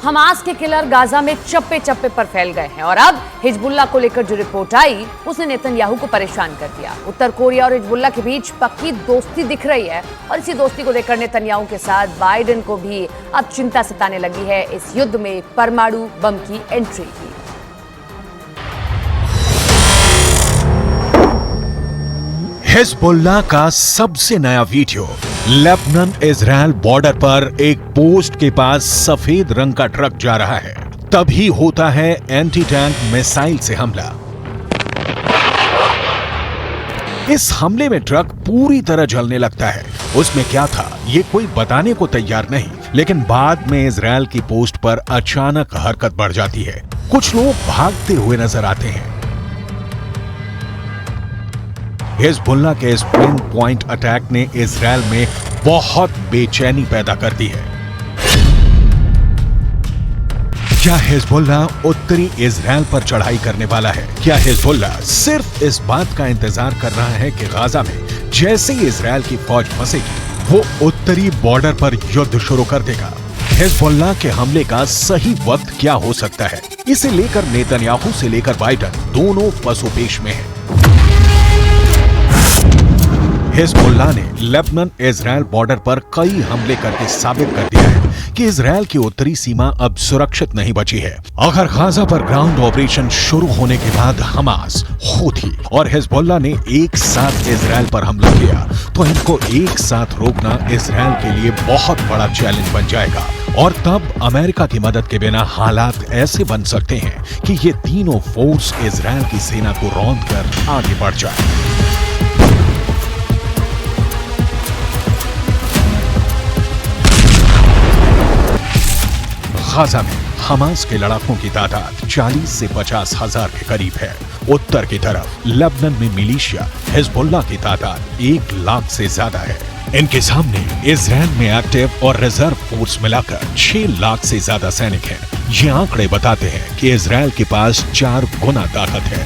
Hamas के killer Gaza में चप्पे चप्पे पर फैल गए हैं और अब हिजबुल्लाह को लेकर जो रिपोर्ट आई उसने नेतन्याहू को परेशान कर दिया। उत्तर कोरिया और हिजबुल्लाह के बीच पक्की दोस्ती दिख रही है और इसी दोस्ती को देखकर नेतन्याहू के साथ बाइडेन को भी अब चिंता सताने लगी है इस युद्ध में परमाणु बम की एंट्री की। हिजबुल्लाह का सबसे नया वीडियो। लेबनान इजराइल बॉर्डर पर एक पोस्ट के पास सफेद रंग का ट्रक जा रहा है, तभी होता है एंटी टैंक मिसाइल से हमला। इस हमले में ट्रक पूरी तरह जलने लगता है। उसमें क्या था ये कोई बताने को तैयार नहीं, लेकिन बाद में इजराइल की पोस्ट पर अचानक हरकत बढ़ जाती है। कुछ लोग भागते हुए नजर आते हैं। हिजबुल्लाह के इस पिन पॉइंट अटैक ने इजराइल में बहुत बेचैनी पैदा कर दी है। क्या हिजबुल्लाह उत्तरी इजराइल पर चढ़ाई करने वाला है? क्या हिजबुल्लाह सिर्फ इस बात का इंतजार कर रहा है कि गाजा में जैसे ही इजराइल की फौज फंसेगी वो उत्तरी बॉर्डर पर युद्ध शुरू कर देगा? हिजबुल्लाह के हमले का सही वक्त क्या हो सकता है? इसे लेकर नेतन्याहू से लेकर बाइडेन दोनों पसोपेश में हैं। हिजबुल्लाह ने लेबनान इजराइल बॉर्डर पर कई हमले करके साबित कर दिया है कि इजराइल की उत्तरी सीमा अब सुरक्षित नहीं बची है। अगर गाजा पर ग्राउंड ऑपरेशन शुरू होने के बाद हमास, हूथी और हिजबुल्लाह ने एक साथ इजराइल पर हमला किया तो इनको एक साथ रोकना इजराइल के लिए बहुत बड़ा चैलेंज बन जाएगा और तब अमेरिका की मदद के बिना हालात ऐसे बन सकते हैं कि ये तीनों फोर्स इजराइल की सेना को रौंद कर आगे बढ़ जाए। गाजा में हमास के लड़ाकों की तादाद 40 से 50 हजार के करीब है। उत्तर की तरफ लेबनान में मिलिशिया हिजबुल्लाह की तादाद 1 लाख से ज्यादा है। इनके सामने इजराइल में एक्टिव और रिजर्व फोर्स मिलाकर 6 लाख से ज्यादा सैनिक हैं। ये आंकड़े बताते हैं कि इजराइल के पास 4 गुना ताकत है।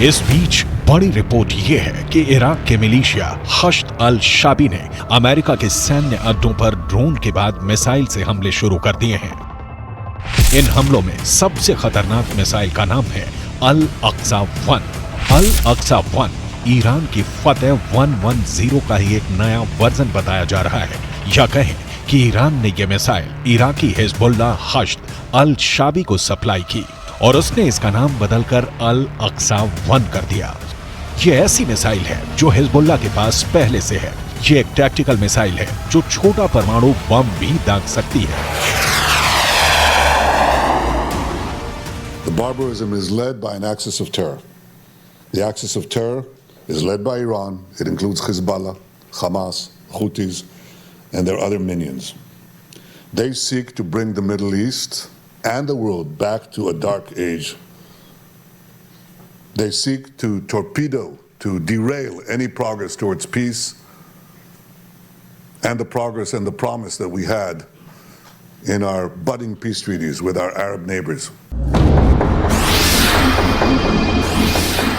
इस बीच बड़ी रिपोर्ट ये है कि इराक के मिलिशिया हश्द अल शाबी ने अमेरिका के सैन्य अड्डों पर ड्रोन के बाद मिसाइल से हमले शुरू कर दिए हैं। इन हमलों में सबसे खतरनाक मिसाइल का नाम है अल अक्सा 1। अल अक्सा 1 ईरान की फतेह 110 का ही एक नया वर्जन बताया जा रहा है, या कहें कि ईरान ने यह मिसाइल इराकी हिजबुल्लाह हश्द अल शाबी को सप्लाई की और उसने इसका नाम बदलकर अल अक्सा 1 कर दिया। ये ऐसी मिसाइल है जो हिजबुल्लाह के पास पहले से है। ये एक टैक्टिकल मिसाइल है जो छोटा परमाणु बम भी दाग सकती है। The barbarism is led by an axis of terror. The axis of terror is led by Iran. It includes Hezbollah, Hamas, Houthis, and their other minions. They seek to bring the Middle East and the world back to a dark age. They seek to torpedo, to derail any progress towards peace and the progress and the promise that we had in our budding peace treaties with our Arab neighbors.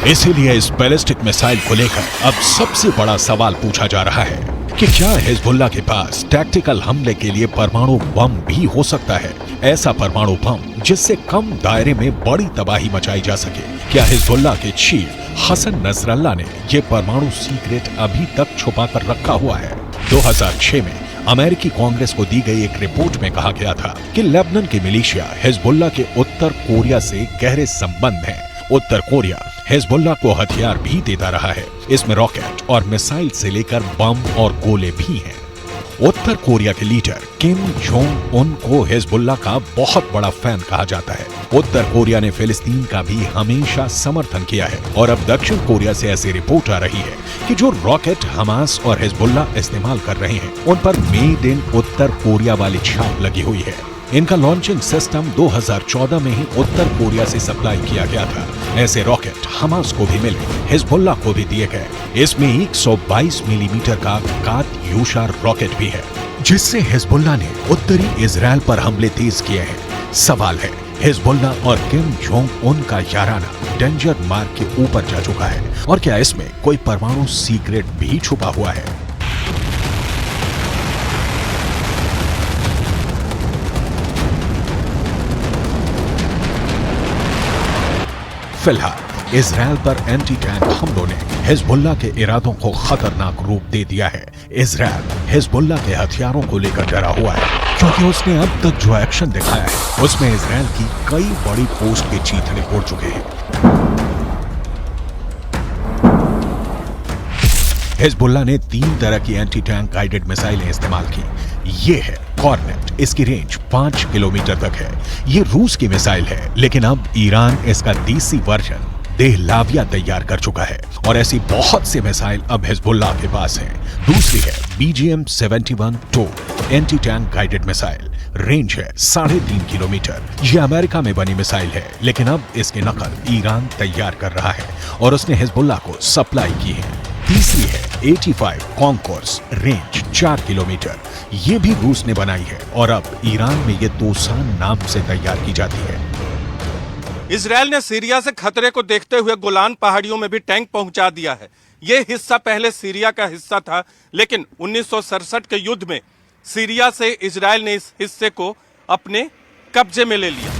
इसीलिए इस ballistic missile को लेकर अब सबसे बड़ा सवाल पूछा जा रहा है कि क्या हिजबुल्लाह के पास टैक्टिकल हमले के लिए परमाणु बम भी हो सकता है? ऐसा परमाणु बम जिससे कम दायरे में बड़ी तबाही मचाई जा सके। क्या हिजबुल्लाह के चीफ हसन नसरल्लाह ने यह परमाणु सीक्रेट अभी तक छुपा कर रखा हुआ है? 2006 में अमेरिकी कांग्रेस को दी गई एक रिपोर्ट में कहा गया था कि लेबनान की मिलिशिया हिजबुल्लाह के उत्तर कोरिया से गहरे संबंध हैं। उत्तर कोरिया हिजबुल्लाह को हथियार भी देता रहा है। इसमें रॉकेट और मिसाइल से लेकर बम और गोले भी हैं। उत्तर कोरिया के लीडर किम जोंग उन को हिजबुल्लाह का बहुत बड़ा फैन कहा जाता है। उत्तर कोरिया ने फिलिस्तीन का भी हमेशा समर्थन किया है और अब दक्षिण कोरिया से ऐसी रिपोर्ट आ रही है कि जो रॉकेट हमास और हिजबुल्लाह इस्तेमाल कर रहे हैं उन पर मेड इन उत्तर कोरिया वाली छाप लगी हुई है। इनका लॉन्चिंग सिस्टम 2014 में ही उत्तर कोरिया से सप्लाई किया गया था। ऐसे रॉकेट हमास को भी मिले, हिजबुल्लाह को भी दिए गए। इसमें 122 मिलीमीटर का कात्यूशा रॉकेट भी है, जिससे हिजबुल्लाह ने उत्तरी इजराइल पर हमले तेज किए हैं। सवाल है, हिजबुल्लाह और किम जोंग उन का याराना डेंजर मार्क के ऊपर जा चुका है, और क्या इसमें कोई परमाणु सीक्रेट भी छुपा हुआ है? फिलहाल इजराइल पर एंटी टैंक हमलों ने हिजबुल्लाह के इरादों को खतरनाक रूप दे दिया है। इजराइल हिजबुल्लाह के हथियारों को लेकर डरा हुआ है, क्योंकि उसने अब तक जो एक्शन दिखाया है उसमें इजराइल की कई बड़ी पोस्ट के चीथड़े उड़ चुके हैं। हिजबुल्लाह ने 3 तरह की एंटी टैंक गाइडेड मिसाइलें इस्तेमाल की। ये है कॉर्नेट, इसकी रेंज 5 किलोमीटर तक है। ये रूस की मिसाइल है, लेकिन अब ईरान इसका देसी वर्जन देहलाविया तैयार कर चुका है, और ऐसी बहुत सी मिसाइल अब हिजबुल्लाह के पास हैं। दूसरी है BGM-71 anti tank guided missile, range है 3.5 किलोमीटर। ये अमेरिका में बनी मिसाइल है, लेकिन अब इसकी नकल ईरान तैयार कर रहा है और उसने हिजबुल्लाह को सप्लाई की है। तीसरी है 85 कॉन्कोर्स, रेंज 4 किलोमीटर। ये भी रूस ने बनाई है, और अब ईरान में ये तोसान नाम से तैयार की जाती है। इजराइल ने सीरिया से खतरे को देखते हुए गोलान पहाड़ियों में भी टैंक पहुंचा दिया है। ये हिस्सा पहले सीरिया का हिस्सा था, लेकिन 1967 के युद्ध में सीरिया से इजराइल ने इस हिस्से को अपने कब्जे में ले लिया।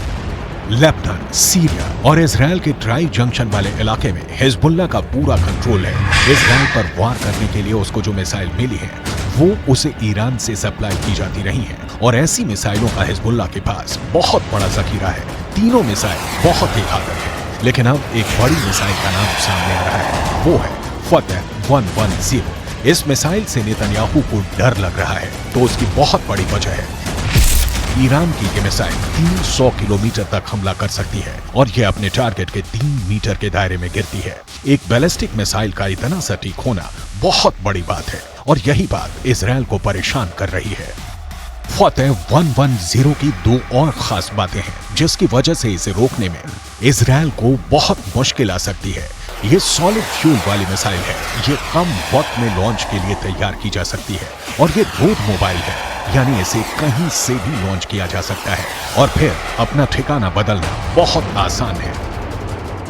लेबनान, सीरिया और इजराइल के ट्राई जंक्शन वाले इलाके में हिजबुल्लाह का पूरा कंट्रोल है। इजराइल पर वार करने के लिए उसको जो मिसाइल मिली है, वो उसे ईरान से सप्लाई की जाती रही है, और ऐसी मिसाइलों का हिजबुल्लाह के पास बहुत बड़ा जखीरा है। तीनों मिसाइल बहुत ही घातक है, लेकिन अब एक बड़ी मिसाइल का नाम सामने आ रहा है, वो है फतेह 110। इस मिसाइल से नेतन्याहू को डर लग रहा है, तो उसकी बहुत बड़ी वजह है ईरान की ये मिसाइल 300 किलोमीटर तक हमला कर सकती है, और ये अपने टारगेट के 3 मीटर के दायरे में गिरती है। एक बैलिस्टिक मिसाइल का इतना सटीक होना बहुत बड़ी बात है, और यही बात इजराइल को परेशान कर रही है। फतेह 110 की 2 और खास बातें हैं, जिसकी वजह से इसे रोकने में इजराइल को बहुत मुश्किल आ सकती है। ये सॉलिड फ्यूल वाली मिसाइल है, ये कम वक्त में लॉन्च के लिए तैयार की जा सकती है, और ये रोड मोबाइल है, यानी इसे कहीं से भी लॉन्च किया जा सकता है, और फिर अपना ठिकाना बदलना बहुत आसान है।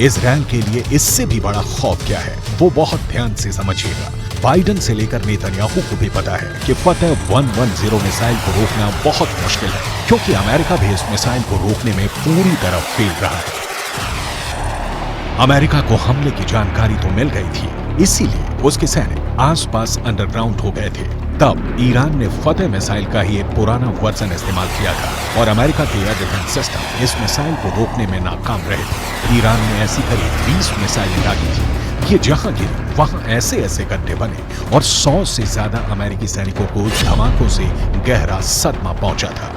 इजराइल के लिए इससे भी बड़ा खौफ क्या है, वो बहुत ध्यान से समझिएगा। बाइडन से लेकर नेतन्याहू को भी पता है कि फतेह 110 मिसाइल को रोकना बहुत मुश्किल है, क्योंकि अमेरिका भी इस मिसाइल को रोकने में पूरी तरह फेल रहा है। अमेरिका को हमले की जानकारी तो मिल गई थी, इसीलिए उसके सैनिक आसपास अंडरग्राउंड हो गए थे। तब ईरान ने फतेह मिसाइल का ही एक पुराना वर्जन इस्तेमाल किया था, और अमेरिका के एयर डिफेंस सिस्टम इस मिसाइल को रोकने में नाकाम रहे थे। ईरान ने ऐसी करीब 20 मिसाइलें दागी थी। ये जहां गिरी वहां ऐसे ऐसे गड्ढे बने, और 100 से ज्यादा अमेरिकी सैनिकों को धमाकों से गहरा सदमा पहुंचा था।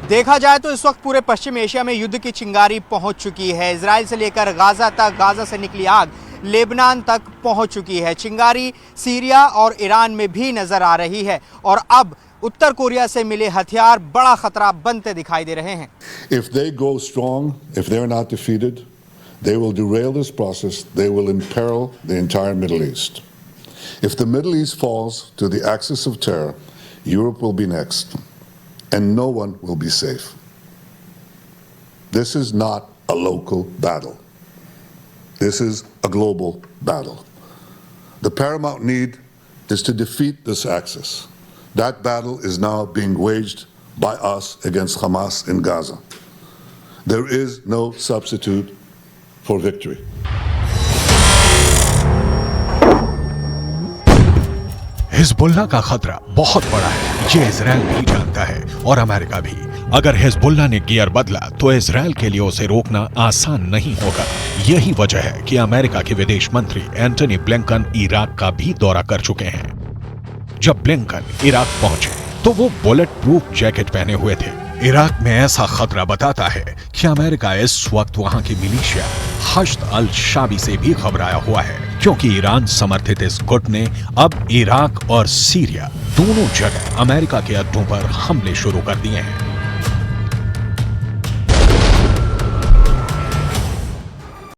देखा जाए तो इस वक्त पूरे पश्चिम एशिया में युद्ध की चिंगारी पहुंच चुकी है। इजराइल से लेकर गाजा तक, गाजा से निकली आग लेबनान तक पहुंच चुकी है। चिंगारी सीरिया और ईरान में भी नजर आ रही है, और अब उत्तर कोरिया से मिले हथियार बड़ा खतरा बनते दिखाई दे रहे हैं। If they go strong, if they're not defeated, they will derail this process. They will imperil the entire Middle East. If the Middle East falls to the axis of terror, Europe will be next, and no one will be safe. This is not a local battle. This is a global battle. The paramount need is to defeat this axis. That battle is now being waged by us against Hamas in Gaza. There is no substitute for victory. Hezbollah का खतरा बहुत बड़ा है, ये Israel भी जानता है, और अमेरिका भी। अगर हिजबुल्लाह ने गियर बदला तो इजराइल के लिए उसे रोकना आसान नहीं होगा। यही वजह है कि अमेरिका के विदेश मंत्री एंटनी ब्लिंकन इराक का भी दौरा कर चुके हैं। जब ब्लिंकन इराक पहुंचे तो वो बुलेट प्रूफ जैकेट पहने हुए थे। इराक में ऐसा खतरा बताता है कि अमेरिका इस वक्त वहां की मिलिशिया हश्द अल शाबी से भी घबराया हुआ है, क्योंकि ईरान समर्थित इस गुट ने अब इराक और सीरिया दोनों जगह अमेरिका के अड्डों पर हमले शुरू कर दिए हैं।